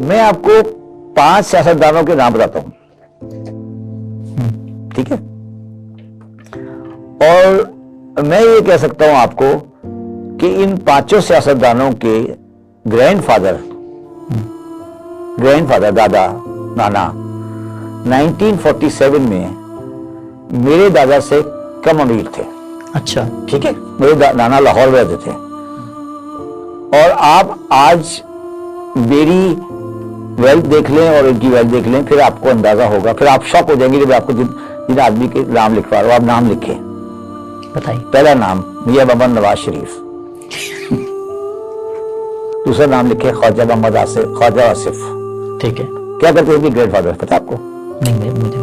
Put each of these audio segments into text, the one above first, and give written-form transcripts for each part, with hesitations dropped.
मैं आपको 5 सियासतदानों के नाम बताता हूं, ठीक है? और मैं ये कह सकता हूं आपको कि इन 5 सियासतदानों के ग्रैंडफादर दादा नाना 1947 में मेरे दादा से कम अमीर थे। अच्छा, ठीक है? मेरे नाना लाहौर में रहते थे। और आप आज मेरी वेल्थ देख लें और इनकी वेल्थ देख लें, फिर आपको अंदाजा होगा, फिर आप शॉक हो जाएंगे जब आपको जिन आदमी के नाम लिखवा रहा हूं। आप नाम लिखें, बताइए। पहला नाम मियां मोहम्मद नवाज शरीफ, दूसरा नाम लिखे ख्वाजा मोहम्मद ख्वाजा आसिफ। ठीक है। क्या करते हैं ग्रैंडफादर, पता आपको? नहीं, मुझे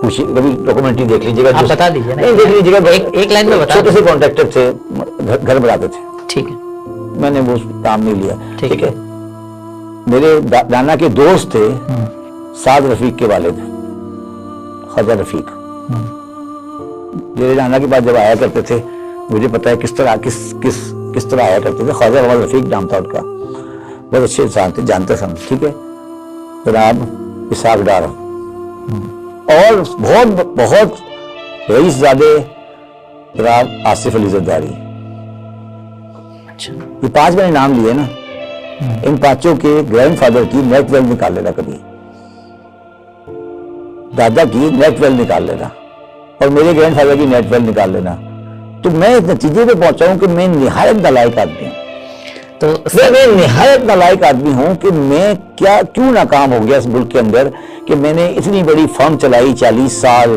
पूछिए, कभी डॉक्यूमेंटरी देख लीजिएगा। आप बता दीजिए ना। नहीं, देख लीजिएगा। एक लाइन में बता। छोटे से कॉन्ट्रैक्टर थे, घर बनाते थे। ठीक है। मैंने वो काम नहीं लिया। ठीक है। मेरे नाना के दोस्त थे साद रफीक के वालिद, ख्वाजा रफीक। मेरे नाना के पास जब आया करते थे, मुझे पता है किस तरह आया करते थे। ख्वाजा मोहम्मद रफीक नाम था उनका, बहुत अच्छे इंसान थे, जानते थे। ठीक है? जनाब इसाक डार और बहुत रईसजादे जनाब आसिफ अली जरदारी। अच्छा, ये 5 मैंने नाम लिए ना। इन 5 के ग्रैंडफादर की नेट वेल्थ निकाल लेना, कभी दादा की नेट वेल्थ निकाल लेना और मेरे ग्रैंडफादर की नेट वेल्थ निकाल लेना, तो मैं इस नतीजे पे पहुंचा हूं कि मैं निहायत नालायक आदमी हूं। तो मैं निहायत नालायक आदमी हूं कि मैं क्यों नाकाम हो गया इस मुल्क के अंदर, कि मैंने इतनी बड़ी फर्म चलाई 40 साल,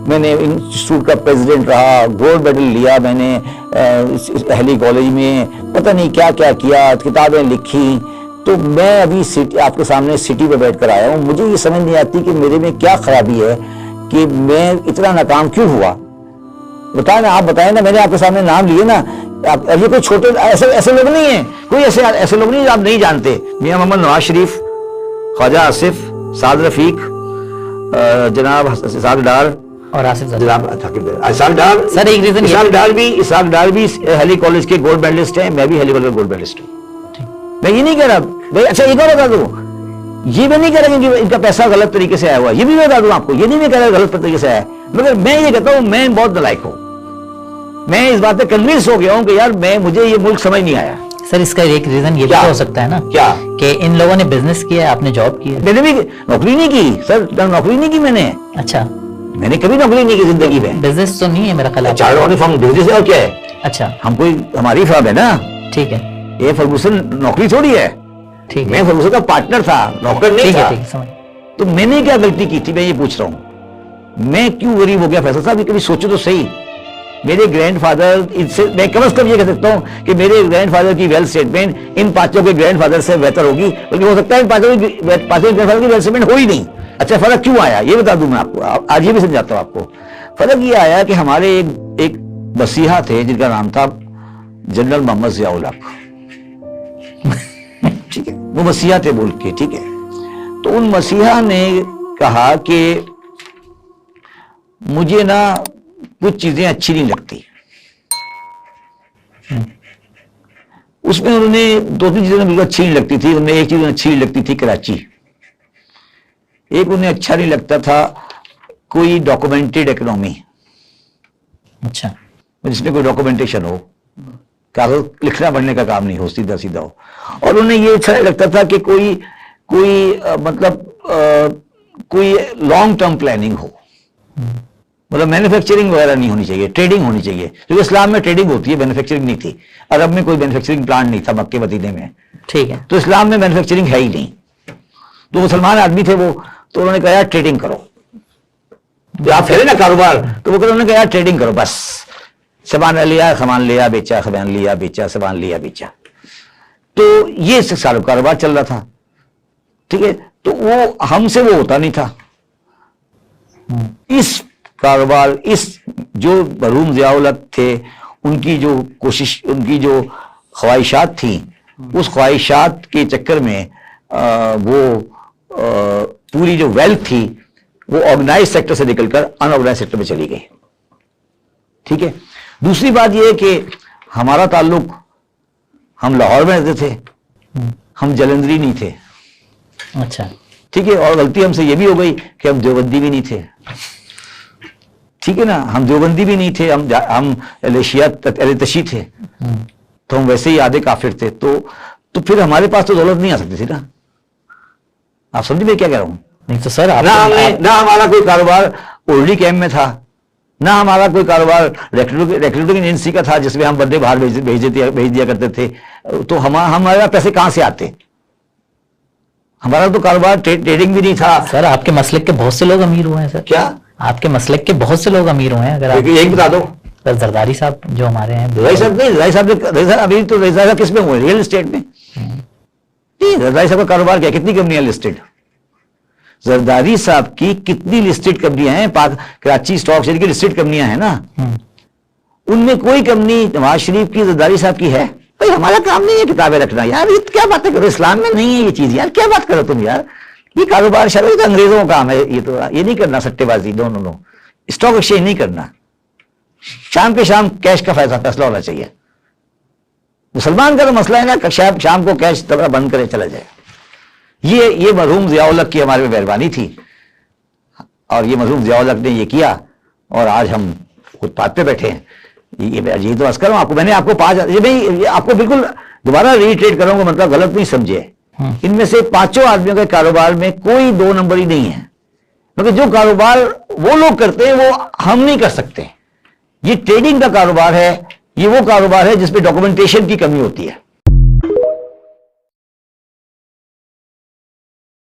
मैंने इंस्टीट्यूट का प्रेसिडेंट रहा, गोल्ड मेडल लिया मैंने अहली कॉलेज में, पता नहीं क्या क्या किया, किताबें लिखी। तो मैं अभी आपके सामने सिटी पे बैठ कर आया हूं। मुझे ये समझ नहीं आती कि मेरे में क्या खराबी है कि मैं इतना नाकाम क्यों हुआ। बताए ना, आप बताएं ना। मैंने आपके सामने नाम लिए ना। आप ये कोई छोटे ऐसे लोग नहीं है, कोई ऐसे लोग नहीं आप नहीं जानते। मियां मोहम्मद नवाज शरीफ, ख्वाजा आसिफ, साद रफीक, जनाब इसाक डार और आसिफ जनाब इसाक डार। सर एक रीजन, इसाक डार भी अहली कॉलेज के गोल्ड मेडलिस्ट हैं, मैं भी अहली कॉलेज गोल्ड मेडलिस्ट हूँ। मैं ये नहीं कह रहा भाई। अच्छा, एक और बता दूं, ये मैं नहीं कह रहा कि इनका पैसा गलत तरीके से आया हुआ, ये भी मैं बता दूं आपको। ये नहीं मैं कह रहा गलत तरीके से आया, मगर मैं ये कहता हूं मैं बहुत नालायक हूं। मैं इस बात पे कन्विंस हो गया हूं कि यार मुझे ये मुल्क समझ नहीं आया। सर इसका एक रीजन ये भी हो सकता है ना, क्या कि इन लोगों ने बिजनेस किया, आपने जॉब किया। मैंने भी नौकरी नहीं की सर, नौकरी नहीं की मैंने। अच्छा, मैंने कभी नौकरी नहीं की जिंदगी में। बिजनेस तो नहीं है मेरा ख्याल। चारों फर्म बिजनेस है और क्या है। अच्छा, हम कोई हमारी फर्म है ना। ठीक है। ये फर्गूसन नौकरी थोड़ी है। ठीक है। मैं फर्गूसन का पार्टनर था, नौकर नहीं था। ठीक है, समझ। तो मैंने क्या गलती की थी, मैं ये पूछ रहा हूं। मैं क्यों गरीब हो गया? फैसल साहब कभी सोचो तो सही। मेरे ग्रैंडफादर, इससे मैं कम से कम ये कह सकता हूं कि मेरे ग्रैंडफादर की वेल्थ स्टेटमेंट इन 5 के ग्रैंडफादर से बेहतर होगी, बल्कि हो सकता है इन 5 ग्रैंडफादर की वेल्थ स्टेटमेंट हो ही नहीं। अच्छा, फर्क क्यों आया ये बता दूं मैं आपको, आज ये भी समझाता हूं आपको। फर्क ये आया कि हमारे एक मसीहा थे जिनका नाम था जनरल मोहम्मद जियाउल हक। ठीक है, वो मसीहा थे मुल्क के। ठीक है, तो उन मसीहा ने कहा कि मुझे ना कुछ चीजें अच्छी नहीं लगती। उसमें उन्होंने 2-3 चीजें बिल्कुल अच्छी नहीं लगती थी। उन्हें एक चीज अच्छी नहीं लगती थी, कराची। एक उन्हें अच्छा नहीं लगता था कोई डॉक्यूमेंटेड इकोनॉमी। अच्छा, जिसमें कोई डॉक्यूमेंटेशन हो, कागज लिखना पढ़ने का काम नहीं हो, सीधा सीधा हो। और उन्हें ये अच्छा नहीं लगता था कि कोई लॉन्ग टर्म प्लानिंग हो। मतलब मैन्युफैक्चरिंग वगैरह नहीं होनी चाहिए, ट्रेडिंग होनी चाहिए। क्योंकि इस्लाम में ट्रेडिंग होती है, मैन्युफैक्चरिंग नहीं थी। अरब में कोई मैन्युफैक्चरिंग प्लांट नहीं था, मक्के मदीने में। ठीक है, तो इस्लाम में मैन्युफैक्चरिंग है ही नहीं। तो मुसलमान आदमी थे वो, तो उन्होंने कहा यार ट्रेडिंग करो। तो आप करें ना कारोबार, तो वो उन्होंने कहा यार ट्रेडिंग करो, बस सामान लिया, सामान लिया, बेचा, सामान लिया, बेचा, सामान लिया, बेचा। तो ये सारा कारोबार चल रहा था। ठीक है, तो वो हमसे वो होता नहीं था। इस कारोबार, इस जो मरहूम जियाउल हक थे, उनकी जो कोशिश, उनकी जो ख्वाहिशात थी, उस ख्वाहिशात के चक्कर में पूरी जो वेल्थ थी वो ऑर्गेनाइज सेक्टर से निकलकर अनऑर्गेनाइज सेक्टर में चली गई। ठीक है, दूसरी बात यह है कि हमारा ताल्लुक, हम लाहौर में रहते थे, हम जलंधरी नहीं थे। अच्छा। ठीक है, और गलती हमसे ये भी हो गई कि हम देवबंदी भी नहीं थे। ठीक है ना, हम देवबंदी भी नहीं थे, हम तशी थे, तो हम वैसे ही आधे काफिर थे। तो फिर हमारे पास तो दौलत नहीं आ सकती थी ना। आप समझिए मैं क्या कह रहा हूं? नहीं तो सर ना हमारा कोई कारोबार ओल्डी कैम्प में था, ना हमारा कोई कारोबार रिक्रूटिंग एजेंसी का था जिसमें हम बंदे बाहर भेज दिया करते थे। तो हमारे पैसे कहां से आते? हमारा तो कारोबार ट्रेडिंग भी नहीं था। सर आपके मसलक के बहुत से लोग अमीर हुए हैं सर। क्या? आपके मसलक के बहुत से लोग अमीर हुए हैं। अगर आप एक बता दो। सर जरदारी साहब जो हमारे हैं, रज़ाई साहब नहीं, रज़ाई साहब अभी तो रज़ाई साहब किस में हुए? रियल एस्टेट में। नहीं, रज़ाई साहब का कारोबार क्या, कितनी कंपनियां लिस्टेड? जरदारी साहब की कितनी लिस्टेड कंपनियां हैं? कराची स्टॉक एक्सचेंज की लिस्टेड कंपनियां हैं ना, उनमें कोई कंपनी नवाज शरीफ की, जरदारी साहब की है? भाई हमारा काम नहीं है किताबें रखना यार, ये क्या बातें करो, इस्लाम में नहीं है ये चीज यार, क्या बात करो तुम यार। ये कारोबार शायद तो अंग्रेजों का काम है, ये नहीं करना सट्टेबाजी, नो, स्टॉक एक्सचेंज नहीं करना। शाम के शाम कैश का फैसला होना चाहिए। मुसलमान का तो मसला है ना, शाम को कैश तबरा बंद करे चला जाए। ये मरहूम जियाउल हक की हमारे पे मेहरबानी थी, और ये मरहूम जियाउल हक ने ये किया, और आज हम फुटपाथ पे बैठे हैं। ये तो अस्कर हूं आपको, मैंने आपको ये आपको बिल्कुल दोबारा रीट्रेट करूंगा, मतलब गलत नहीं समझे। इनमें से 5 आदमियों के कारोबार में कोई 2 नंबर ही नहीं है, क्योंकि जो कारोबार वो लोग करते हैं वो हम नहीं कर सकते। ये ट्रेडिंग का कारोबार है, ये वो कारोबार है जिसपे डॉक्यूमेंटेशन की कमी होती है।